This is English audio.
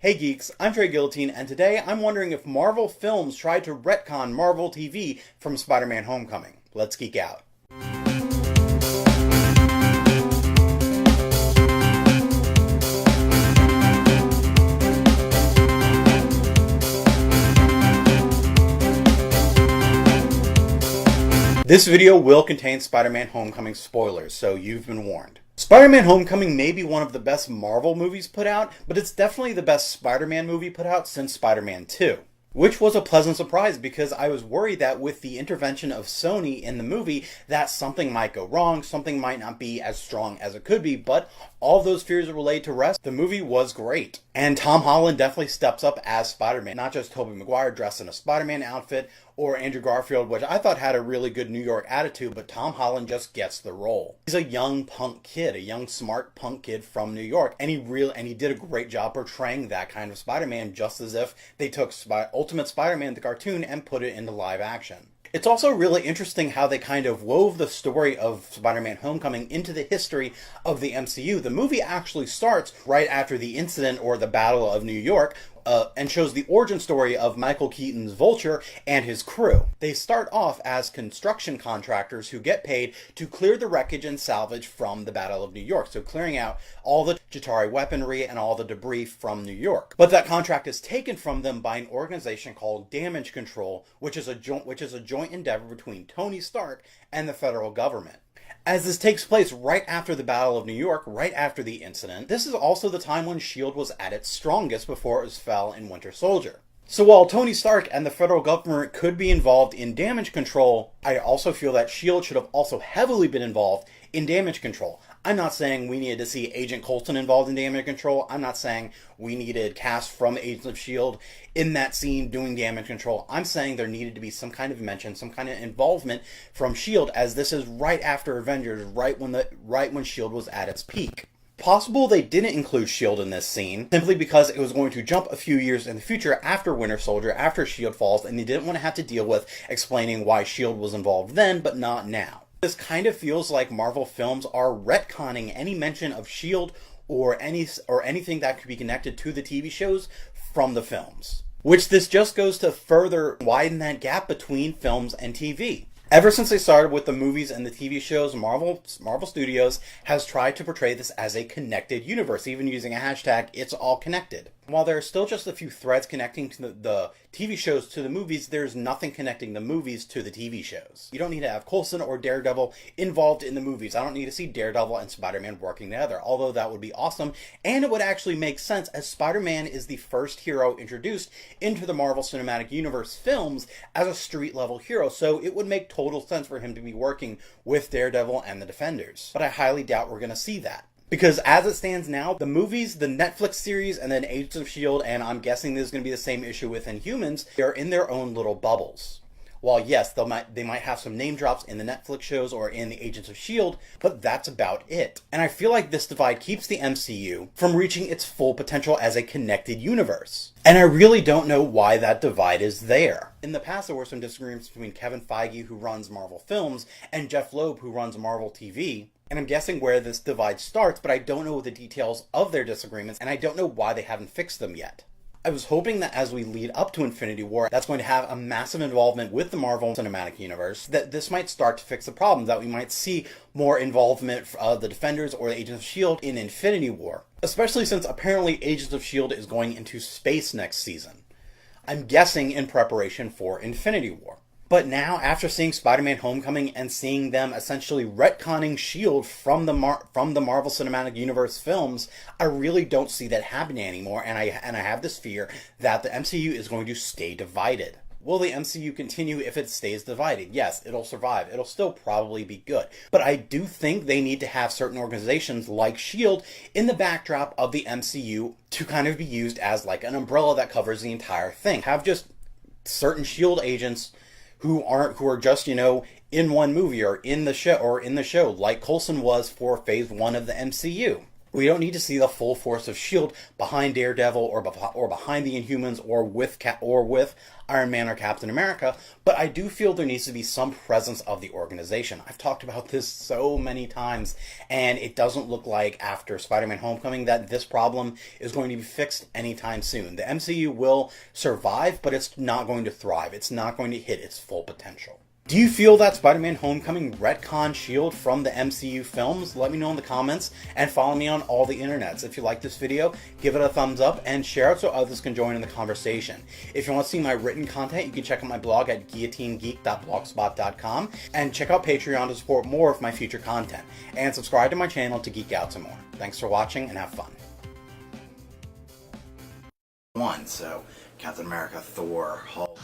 Hey geeks, I'm Trey Guillotine, and today I'm wondering if Marvel Films tried to retcon Marvel TV from Spider-Man Homecoming. Let's geek out. This video will contain Spider-Man Homecoming spoilers, so you've been warned. Spider-Man Homecoming may be one of the best Marvel movies put out, but it's definitely the best Spider-Man movie put out since Spider-Man 2. Which was a pleasant surprise because I was worried that with the intervention of Sony in the movie that something might go wrong, something might not be as strong as it could be, but all those fears are laid to rest. The movie was great. And Tom Holland definitely steps up as Spider-Man, not just Tobey Maguire dressed in a Spider-Man outfit or Andrew Garfield, which I thought had a really good New York attitude, but Tom Holland just gets the role. He's a young punk kid, a young smart punk kid from New York, and he did a great job portraying that kind of Spider-Man, just as if they took Ultimate Spider-Man, the cartoon, and put it into live action. It's also really interesting how they kind of wove the story of Spider-Man Homecoming into the history of the MCU. The movie actually starts right after the incident or the Battle of New York, and shows the origin story of Michael Keaton's Vulture and his crew. They start off as construction contractors who get paid to clear the wreckage and salvage from the Battle of New York, so clearing out all the Chitauri weaponry and all the debris from New York. But that contract is taken from them by an organization called Damage Control, which is a joint endeavor between Tony Stark and the federal government. As this takes place right after the Battle of New York, right after the incident, this is also the time when S.H.I.E.L.D. was at its strongest before it fell in Winter Soldier. So while Tony Stark and the federal government could be involved in damage control, I also feel that S.H.I.E.L.D. should have also heavily been involved in damage control. I'm not saying we needed to see Agent Coulson involved in damage control. I'm not saying we needed cast from Agents of S.H.I.E.L.D. in that scene doing damage control. I'm saying there needed to be some kind of mention, some kind of involvement from S.H.I.E.L.D. as this is right after Avengers, right when S.H.I.E.L.D. was at its peak. Possible they didn't include S.H.I.E.L.D. in this scene simply because it was going to jump a few years in the future after Winter Soldier, after S.H.I.E.L.D. falls, and they didn't want to have to deal with explaining why S.H.I.E.L.D. was involved then, but not now. This kind of feels like Marvel Films are retconning any mention of S.H.I.E.L.D. or anything that could be connected to the TV shows from the films. Which this just goes to further widen that gap between films and TV. Ever since they started with the movies and the TV shows, Marvel Studios has tried to portray this as a connected universe, even using a hashtag, it's all connected. While there are still just a few threads connecting to the TV shows to the movies, there's nothing connecting the movies to the TV shows. You don't need to have Coulson or Daredevil involved in the movies. I don't need to see Daredevil and Spider-Man working together, although that would be awesome, and it would actually make sense as Spider-Man is the first hero introduced into the Marvel Cinematic Universe films as a street-level hero, so it would make total sense for him to be working with Daredevil and the Defenders. But I highly doubt we're going to see that. Because as it stands now, the movies, the Netflix series, and then Agents of S.H.I.E.L.D., and I'm guessing there's going to be the same issue with Inhumans, they're in their own little bubbles. While yes, they might have some name drops in the Netflix shows or in the Agents of S.H.I.E.L.D., but that's about it. And I feel like this divide keeps the MCU from reaching its full potential as a connected universe. And I really don't know why that divide is there. In the past, there were some disagreements between Kevin Feige, who runs Marvel Films, and Jeff Loeb, who runs Marvel TV. And I'm guessing where this divide starts, but I don't know the details of their disagreements, and I don't know why they haven't fixed them yet. I was hoping that as we lead up to Infinity War, that's going to have a massive involvement with the Marvel Cinematic Universe, that this might start to fix the problem, that we might see more involvement of the Defenders or the Agents of S.H.I.E.L.D. in Infinity War. Especially since apparently Agents of S.H.I.E.L.D. is going into space next season. I'm guessing in preparation for Infinity War. But now, after seeing Spider-Man Homecoming and seeing them essentially retconning S.H.I.E.L.D. from the Marvel Cinematic Universe films, I really don't see that happening anymore, and I have this fear that the MCU is going to stay divided. Will the MCU continue if it stays divided? Yes, it'll survive. It'll still probably be good. But I do think they need to have certain organizations like S.H.I.E.L.D. in the backdrop of the MCU to kind of be used as like an umbrella that covers the entire thing. Have just certain S.H.I.E.L.D. agents who are just, in one movie or in the show, like Coulson was for phase 1 of the MCU. We don't need to see the full force of S.H.I.E.L.D. behind Daredevil or behind the Inhumans or with Iron Man or Captain America, but I do feel there needs to be some presence of the organization. I've talked about this so many times, and it doesn't look like after Spider-Man Homecoming that this problem is going to be fixed anytime soon. The MCU will survive, but it's not going to thrive. It's not going to hit its full potential. Do you feel that Spider-Man Homecoming retconned S.H.I.E.L.D. from the MCU films? Let me know in the comments, and follow me on all the internets. If you like this video, give it a thumbs up and share it so others can join in the conversation. If you want to see my written content, you can check out my blog at guillotinegeek.blogspot.com, and check out Patreon to support more of my future content. And subscribe to my channel to geek out some more. Thanks for watching, and have fun. So Captain America, Thor, Hulk.